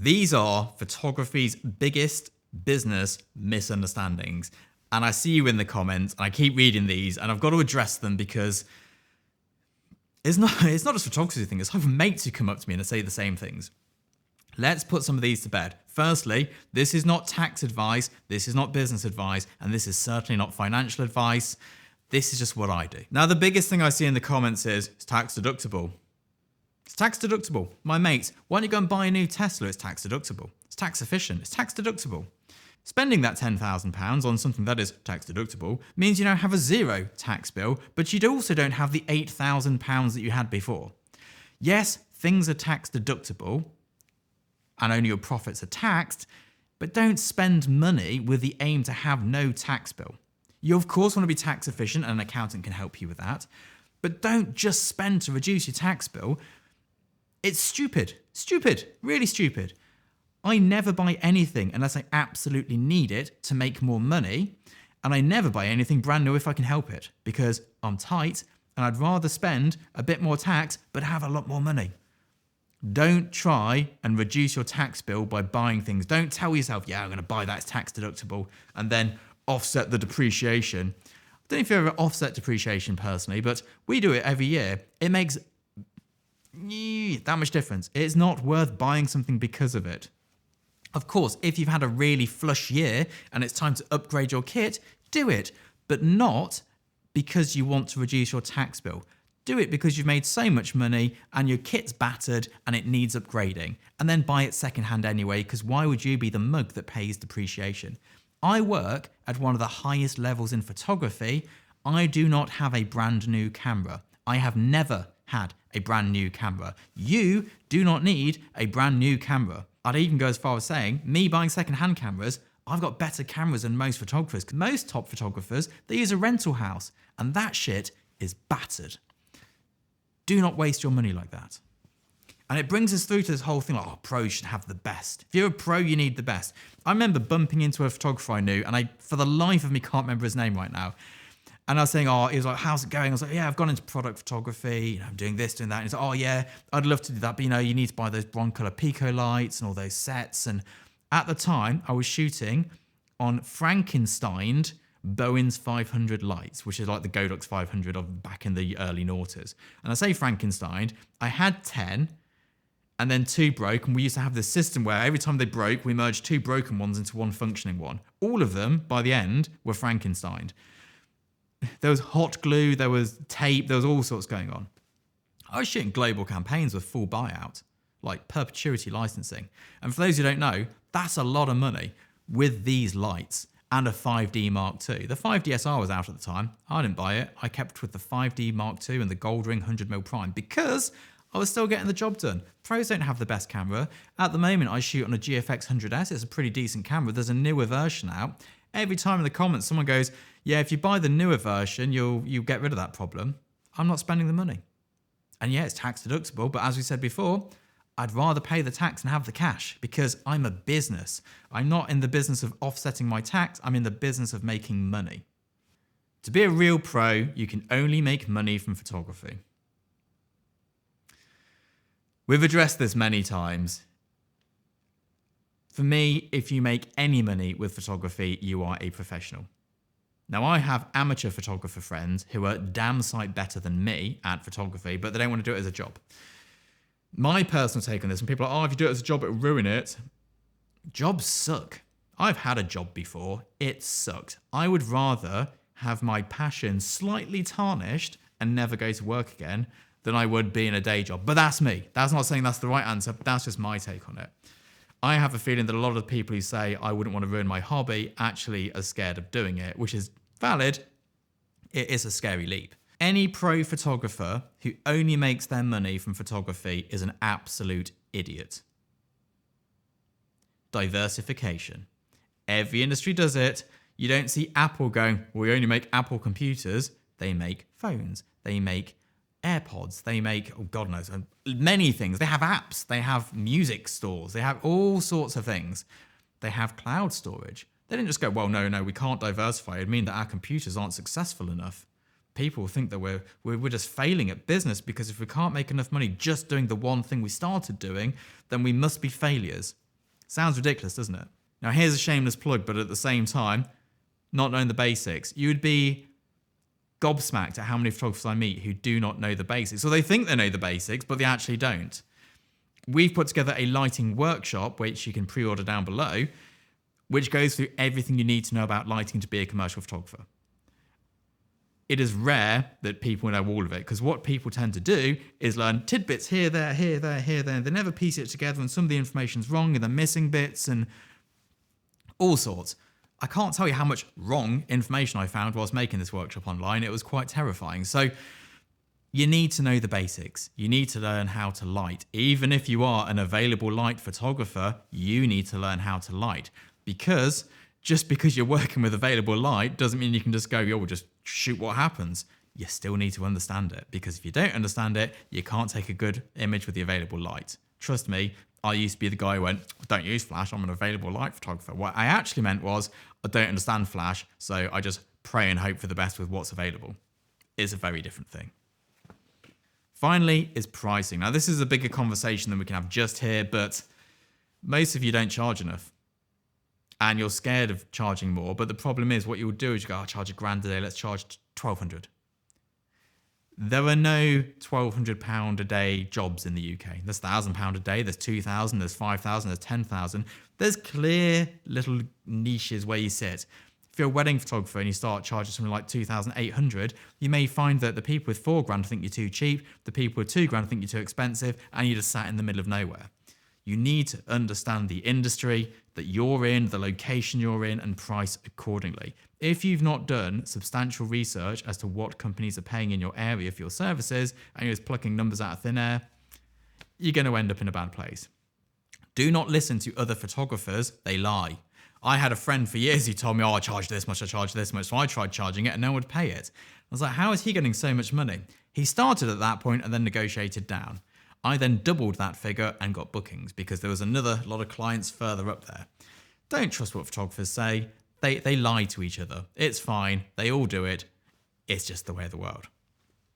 These are photography's biggest business misunderstandings. And I see you in the comments and I keep reading these and I've got to address them because it's not just photography thing. It's having mates who come up to me and say the same things. Let's put some of these to bed. Firstly, this is not tax advice. This is not business advice. And this is certainly not financial advice. This is just what I do. Now, the biggest thing I see in the comments is it's tax deductible. It's tax deductible. My mates, why don't you go and buy a new Tesla? It's tax deductible. It's tax efficient. It's tax deductible. Spending that £10,000 on something that is tax deductible means you now have a zero tax bill, but you also don't have the £8,000 that you had before. Yes, things are tax deductible and only your profits are taxed, but don't spend money with the aim to have no tax bill. You of course want to be tax efficient and an accountant can help you with that, but don't just spend to reduce your tax bill. It's stupid, really stupid. I never buy anything unless I absolutely need it to make more money, and I never buy anything brand new if I can help it, because I'm tight and I'd rather spend a bit more tax but have a lot more money. Don't try and reduce your tax bill by buying things. Don't tell yourself, yeah, I'm going to buy that, it's tax deductible, and then offset the depreciation. I don't know if you ever offset depreciation personally, but we do it every year. It makes that much difference. It's not worth buying something because of it. Of course, if you've had a really flush year and it's time to upgrade your kit, do it, but not because you want to reduce your tax bill. Do it because you've made so much money and your kit's battered and it needs upgrading, and then buy it secondhand anyway, because why would you be the mug that pays depreciation? I work at one of the highest levels in photography. I do not have a brand new camera. I have never had a brand new camera. You do not need a brand new camera. I'd even go as far as saying, me buying second-hand cameras, I've got better cameras than most photographers. Most top photographers, they use a rental house, and that shit is battered. Do not waste your money like that. And it brings us through to this whole thing like, oh, pros should have the best. If you're a pro, you need the best. I remember bumping into a photographer I knew, and I, for the life of me, can't remember his name right now. And I was saying, he was like, how's it going? I was like, yeah, I've gone into product photography, I'm doing this, doing that. And he's like, oh yeah, I'd love to do that, but you need to buy those Broncolor Pico lights and all those sets. And at the time, I was shooting on Frankensteined Bowen's 500 lights, which is like the Godox 500 of back in the early noughties. And I say Frankenstein, I had 10, and then 2 broke, and we used to have this system where every time they broke, we merged 2 broken ones into one functioning one. All of them, by the end, were Frankenstein. There was hot glue, there was tape, there was all sorts going on. I was shooting global campaigns with full buyout, like perpetuity licensing. And for those who don't know, that's a lot of money with these lights and a 5D Mark II. The 5D SR was out at the time. I didn't buy it. I kept with the 5D Mark II and the Gold Ring 100mm Prime because I was still getting the job done. Pros don't have the best camera. At the moment, I shoot on a GFX 100S. It's a pretty decent camera. There's a newer version out. Every time in the comments, someone goes, yeah, if you buy the newer version, you'll get rid of that problem. I'm not spending the money. And yeah, it's tax deductible, but as we said before, I'd rather pay the tax and have the cash because I'm a business. I'm not in the business of offsetting my tax. I'm in the business of making money. To be a real pro, you can only make money from photography. We've addressed this many times. For me, if you make any money with photography, you are a professional. Now, I have amateur photographer friends who are damn sight better than me at photography, but they don't want to do it as a job. My personal take on this, when people are like, if you do it as a job, it'll ruin it. Jobs suck. I've had a job before. It sucked. I would rather have my passion slightly tarnished and never go to work again than I would be in a day job. But that's me. That's not saying that's the right answer. That's just my take on it. I have a feeling that a lot of the people who say I wouldn't want to ruin my hobby actually are scared of doing it, which is valid. It is a scary leap. Any pro photographer who only makes their money from photography is an absolute idiot. Diversification. Every industry does it. You don't see Apple going, well, we only make Apple computers. They make phones. They make AirPods. They make, oh God knows, many things. They have apps. They have music stores. They have all sorts of things. They have cloud storage. They didn't just go, well, no, we can't diversify. It'd mean that our computers aren't successful enough. People think that we're just failing at business because if we can't make enough money just doing the one thing we started doing, then we must be failures. Sounds ridiculous, doesn't it? Now, here's a shameless plug, but at the same time, not knowing the basics, you would be gobsmacked at how many photographers I meet who do not know the basics. So they think they know the basics, but they actually don't. We've put together a lighting workshop, which you can pre-order down below, which goes through everything you need to know about lighting to be a commercial photographer. It is rare that people know all of it, because what people tend to do is learn tidbits here, there, here, there, here, there. They never piece it together, and some of the information's wrong, and they're missing bits and all sorts. I can't tell you how much wrong information I found whilst making this workshop online. It was quite terrifying. So you need to know the basics. You need to learn how to light. Even if you are an available light photographer, you need to learn how to light. Because just because you're working with available light doesn't mean you can just go, yo, we'll just shoot what happens. You still need to understand it, because if you don't understand it, you can't take a good image with the available light. Trust me, I used to be the guy who went, don't use flash, I'm an available light photographer. What I actually meant was, I don't understand flash, so I just pray and hope for the best with what's available. It's a very different thing. Finally is pricing. Now, this is a bigger conversation than we can have just here, but most of you don't charge enough. And you're scared of charging more, but the problem is what you'll do is you go, I'll charge £1,000 a day, let's charge £1,200. There are no £1,200 a day jobs in the UK. There's £1,000 a day, there's 2,000, there's 5,000, there's 10,000. There's clear little niches where you sit. If you're a wedding photographer and you start charging something like 2,800, you may find that the people with £4,000 think you're too cheap, the people with £2,000 think you're too expensive, and you just sat in the middle of nowhere. You need to understand the industry that you're in, the location you're in, and price accordingly. If you've not done substantial research as to what companies are paying in your area for your services, and you're just plucking numbers out of thin air, you're going to end up in a bad place. Do not listen to other photographers. They lie. I had a friend for years who told me, I charge this much, I charge this much. So I tried charging it and no one would pay it. I was like, how is he getting so much money? He started at that point and then negotiated down. I then doubled that figure and got bookings because there was another lot of clients further up there. Don't trust what photographers say. They lie to each other. It's fine. They all do it. It's just the way of the world.